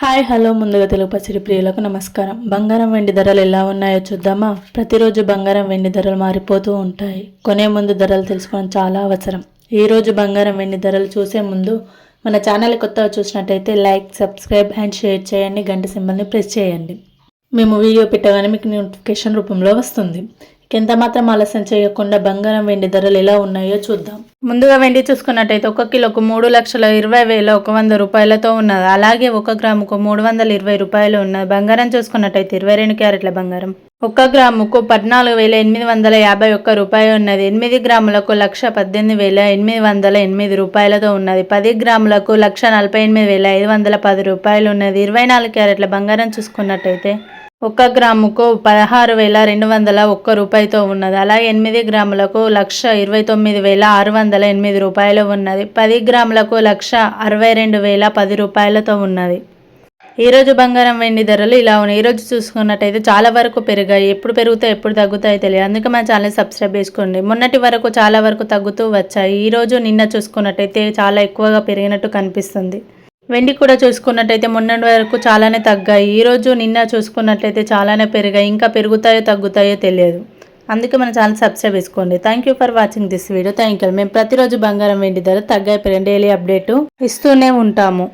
Hi hello ముందుగా తెలుగు పసిడి ప్రియులకు నమస్కారం. బంగారం వెండి ధరలు ఎలా ఉన్నాయో చూద్దామా. ప్రతిరోజు బంగారం వెండి ధరలు మారిపోతూ ఉంటాయి. కొనే ముందు ధరలు తెలుసుకోవడం చాలా అవసరం. ఈ రోజు బంగారం వెండి ధరలు చూసే ముందు మన ఛానల్ కొత్తగా చూసినట్టయితే లైక్, సబ్స్క్రైబ్ అండ్ షేర్ చేయండి. గంట సింబల్ని ప్రెస్ చేయండి. మేము వీడియో పెట్టగానే మీకు నోటిఫికేషన్ రూపంలో వస్తుంది. ఎంత మాత్రం ఆలస్యం చేయకుండా బంగారం వెండి ధరలు ఎలా ఉన్నాయో చూద్దాం. ముందుగా వెండి చూసుకున్నట్టయితే 1 కిలోకు 3,20,100 రూపాయలతో ఉన్నది. అలాగే 1 గ్రాముకు 320 రూపాయలు ఉన్నది. బంగారం చూసుకున్నట్టయితే 22 క్యారెట్ల బంగారం 1 గ్రాముకు 14,851 రూపాయలు ఉన్నది. 8 గ్రాములకు 1,18,808 రూపాయలతో ఉన్నది. 10 గ్రాములకు 1,48,510 రూపాయలు ఉన్నది. 24 క్యారెట్ల బంగారం చూసుకున్నట్టయితే 1 గ్రాముకు 16,201 రూపాయలతో ఉన్నది. అలాగే 8 గ్రాములకు 1,29,608 రూపాయలు ఉన్నది. 10 గ్రాములకు 1,62,010 రూపాయలతో ఉన్నది. ఈరోజు బంగారం వెండి ధరలు ఇలా ఉన్నాయి. ఈరోజు చూసుకున్నట్టయితే చాలా వరకు పెరిగాయి. ఎప్పుడు పెరుగుతాయి ఎప్పుడు తగ్గుతాయో తెలియదు. అందుకే మన ఛానల్ సబ్స్క్రైబ్ చేసుకోండి. మొన్నటి వరకు చాలా వరకు తగ్గుతూ వచ్చాయి. ఈరోజు నిన్న చూసుకున్నట్టయితే చాలా ఎక్కువగా పెరిగినట్టు కనిపిస్తుంది. వెండి కూడా చూసుకున్నట్టయితే మొన్నటి వరకు చాలానే తగ్గాయి. ఈరోజు నిన్న చూసుకున్నట్లయితే చాలానే పెరిగాయి. ఇంకా పెరుగుతాయో తగ్గుతాయో తెలియదు. అందుకే మన ఛానల్ సబ్స్క్రైబ్ చేసుకోండి. Thank you for watching this video. Thank you. మేము ప్రతిరోజు బంగారం వెండి ధర తగ్గాయి పెరిగిన డైలీ అప్డేట్ ఇస్తూనే ఉంటాము.